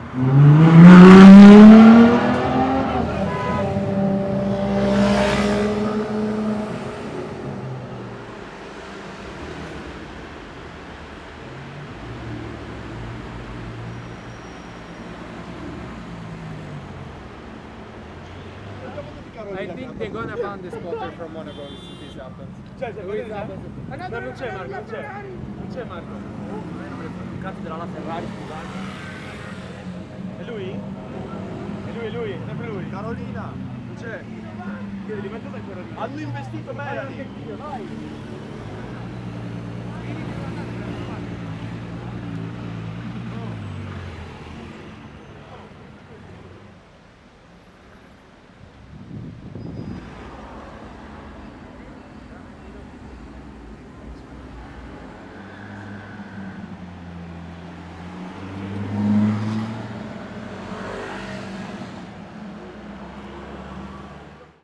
I think they're gonna ban the spotter from Monaco if this happens. Ma non c'è Marco, non c'è Marco. Il cazzo della Ferrari, scusate. È lui? È lui, sempre lui. Carolina, non c'è. Chiedili, ma cos'è Carolina? Hanno investito me. Vai.